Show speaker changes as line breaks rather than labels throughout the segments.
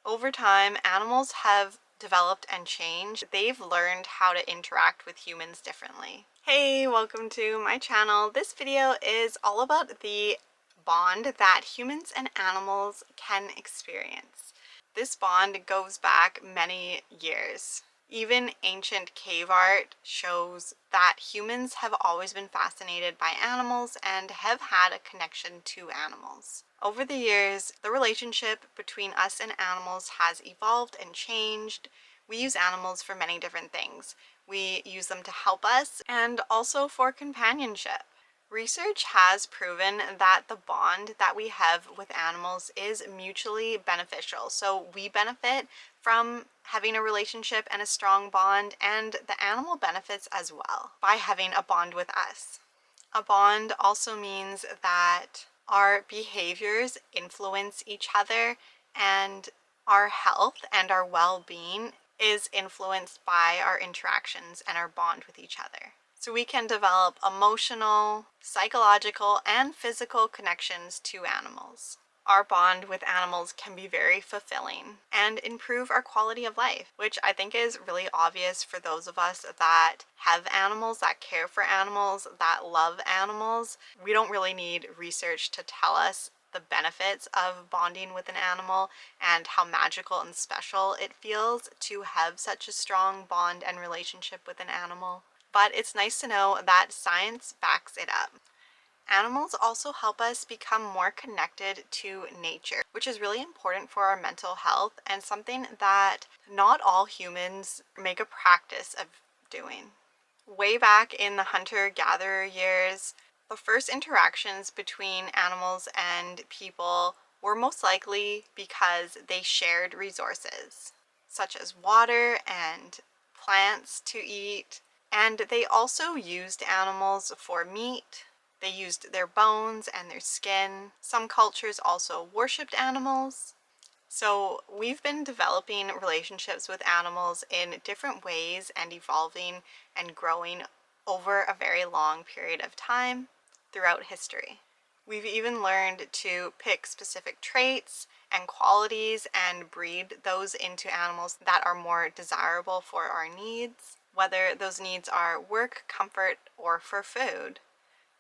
Over time, animals have developed and changed. They've learned how to interact with humans differently. Hey, welcome to my channel. This video is all about the bond that humans and animals can experience. This bond goes back many years. Even ancient cave art shows that humans have always been fascinated by animals and have had a connection to animals. Over the years, the relationship between us and animals has evolved and changed. We use animals for many different things. We use them to help us and also for companionship. Research has proven that the bond that we have with animals is mutually beneficial. So we benefit from having a relationship and a strong bond, and the animal benefits as well by having a bond with us. A bond also means that our behaviors influence each other, and our health and our well-being is influenced by our interactions and our bond with each other. So we can develop emotional, psychological, and physical connections to animals. Our bond with animals can be very fulfilling and improve our quality of life, which I think is really obvious for those of us that have animals, that care for animals, that love animals. We don't really need research to tell us the benefits of bonding with an animal and how magical and special it feels to have such a strong bond and relationship with an animal. But it's nice to know that science backs it up. Animals also help us become more connected to nature, which is really important for our mental health and something that not all humans make a practice of doing. Way back in the hunter-gatherer years, the first interactions between animals and people were most likely because they shared resources, such as water and plants to eat, and they also used animals for meat. They used their bones and their skin. Some cultures also worshipped animals. So we've been developing relationships with animals in different ways and evolving and growing over a very long period of time throughout history. We've even learned to pick specific traits and qualities and breed those into animals that are more desirable for our needs, whether those needs are work, comfort, or for food.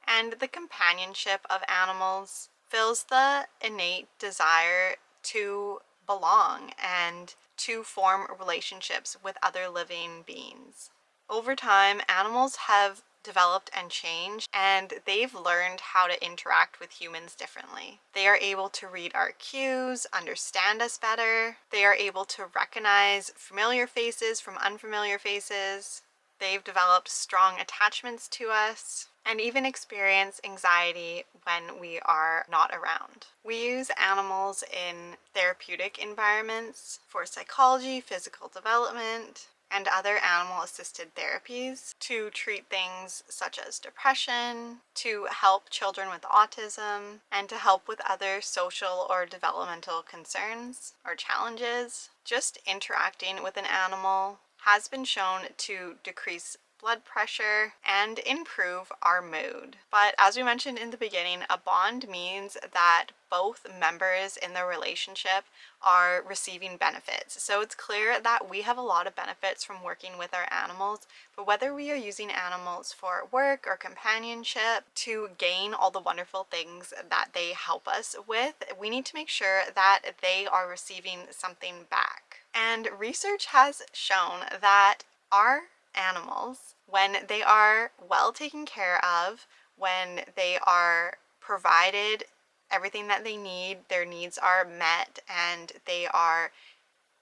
And the companionship of animals fills the innate desire to belong and to form relationships with other living beings. Over time, animals have developed and changed, and they've learned how to interact with humans differently. They are able to read our cues, understand us better. They are able to recognize familiar faces from unfamiliar faces. They've developed strong attachments to us and even experience anxiety when we are not around. We use animals in therapeutic environments for psychology, physical development, and other animal-assisted therapies to treat things such as depression, to help children with autism, and to help with other social or developmental concerns or challenges. Just interacting with an animal has been shown to decrease blood pressure and improve our mood. But as we mentioned in the beginning, a bond means that both members in the relationship are receiving benefits. So it's clear that we have a lot of benefits from working with our animals, but whether we are using animals for work or companionship to gain all the wonderful things that they help us with, we need to make sure that they are receiving something back. And research has shown that our animals, when they are well taken care of, when they are provided everything that they need, their needs are met, and they are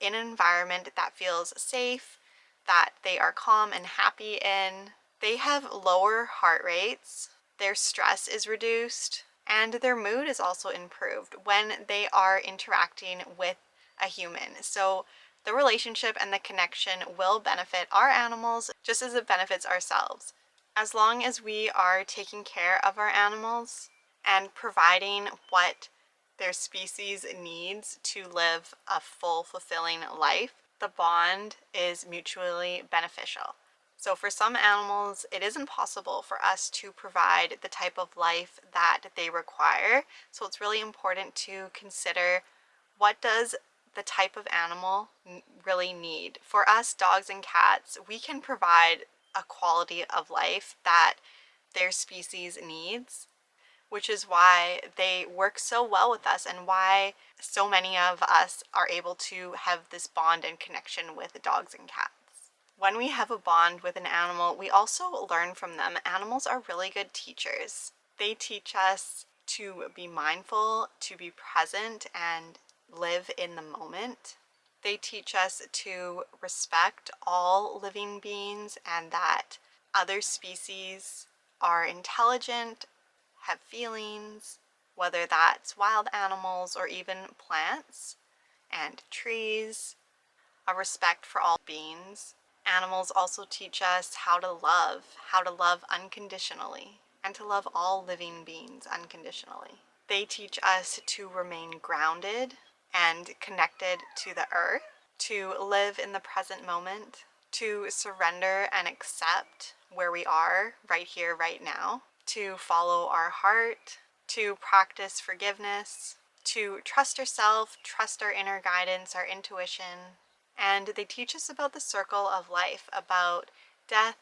in an environment that feels safe, that they are calm and happy in, they have lower heart rates, their stress is reduced, and their mood is also improved when they are interacting with a human. So the relationship and the connection will benefit our animals just as it benefits ourselves. As long as we are taking care of our animals and providing what their species needs to live a full, fulfilling life, the bond is mutually beneficial. So for some animals, it isn't possible for us to provide the type of life that they require. So it's really important to consider, what does the type of animal really need. For us, dogs and cats, we can provide a quality of life that their species needs, which is why they work so well with us and why so many of us are able to have this bond and connection with dogs and cats. When we have a bond with an animal, we also learn from them. Animals are really good teachers. They teach us to be mindful, to be present, and live in the moment. They teach us to respect all living beings and that other species are intelligent, have feelings, whether that's wild animals or even plants and trees, a respect for all beings. Animals also teach us how to love unconditionally, and to love all living beings unconditionally. They teach us to remain grounded and connected to the earth, to live in the present moment, to surrender and accept where we are right here, right now, to follow our heart, to practice forgiveness, to trust ourselves, trust our inner guidance, our intuition. And they teach us about the circle of life, about death.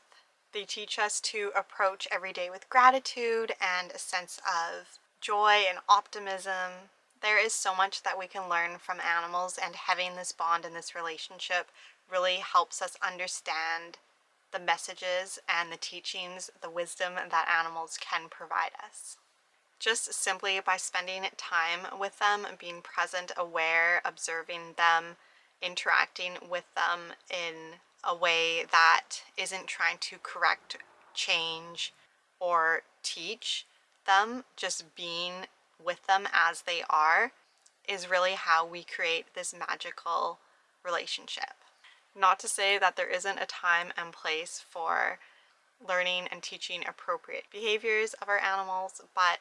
They teach us to approach every day with gratitude and a sense of joy and optimism. There is so much that we can learn from animals, and having this bond and this relationship really helps us understand the messages and the teachings, the wisdom that animals can provide us. Just simply by spending time with them, being present, aware, observing them, interacting with them in a way that isn't trying to correct, change, or teach them, just being with them as they are, is really how we create this magical relationship. Not to say that there isn't a time and place for learning and teaching appropriate behaviors of our animals, but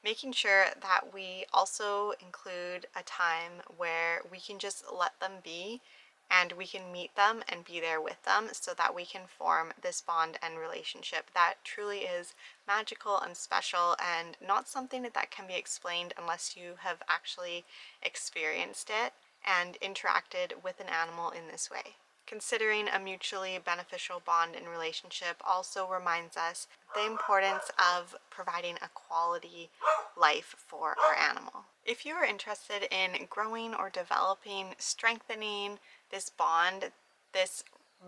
making sure that we also include a time where we can just let them be and we can meet them and be there with them, so that we can form this bond and relationship that truly is magical and special, and not something that can be explained unless you have actually experienced it and interacted with an animal in this way. Considering a mutually beneficial bond and relationship also reminds us the importance of providing a quality life for our animal. If you are interested in growing or developing, strengthening this bond, this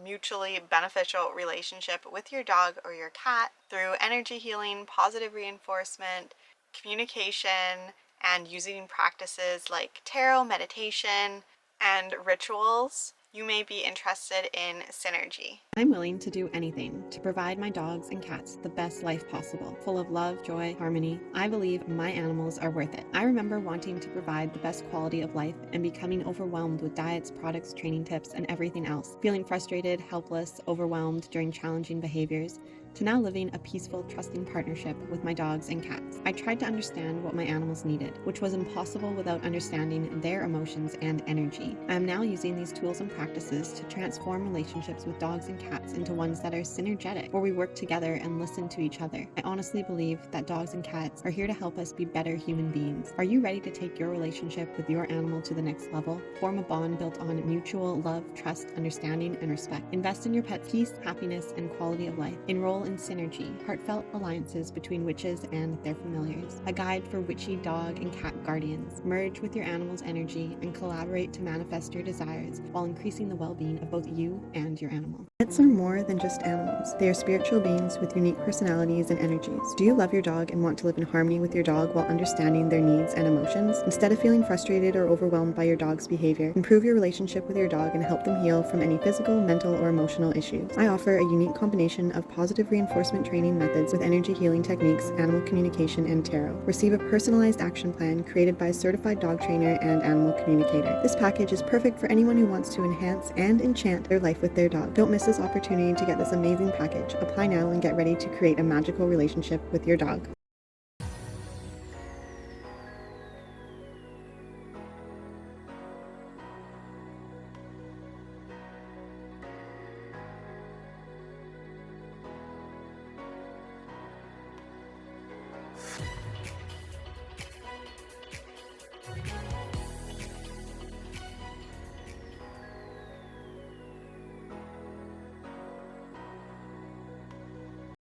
mutually beneficial relationship with your dog or your cat through energy healing, positive reinforcement, communication, and using practices like tarot, meditation, and rituals, you may be interested in synergy.
I'm willing to do anything to provide my dogs and cats the best life possible, full of love, joy, harmony. I believe my animals are worth it. I remember wanting to provide the best quality of life and becoming overwhelmed with diets, products, training tips, and everything else, feeling frustrated, helpless, overwhelmed during challenging behaviors, to now living a peaceful, trusting partnership with my dogs and cats. I tried to understand what my animals needed, which was impossible without understanding their emotions and energy. I am now using these tools and practices to transform relationships with dogs and cats into ones that are synergetic, where we work together and listen to each other. I honestly believe that dogs and cats are here to help us be better human beings. Are you ready to take your relationship with your animal to the next level? Form a bond built on mutual love, trust, understanding, and respect. Invest in your pet's peace, happiness, and quality of life. Enroll in Synergy, heartfelt alliances between witches and their familiars. A guide for witchy dog and cat guardians. Merge with your animal's energy and collaborate to manifest your desires while increasing the well-being of both you and your animal. Pets are more than just animals. They are spiritual beings with unique personalities and energies. Do you love your dog and want to live in harmony with your dog while understanding their needs and emotions? Instead of feeling frustrated or overwhelmed by your dog's behavior, improve your relationship with your dog and help them heal from any physical, mental, or emotional issues. I offer a unique combination of positive reinforcement training methods with energy healing techniques, animal communication, and tarot. Receive a personalized action plan created by a certified dog trainer and animal communicator. This package is perfect for anyone who wants to enhance and enchant their life with their dog. Don't miss this opportunity to get this amazing package. Apply now and get ready to create a magical relationship with your dog.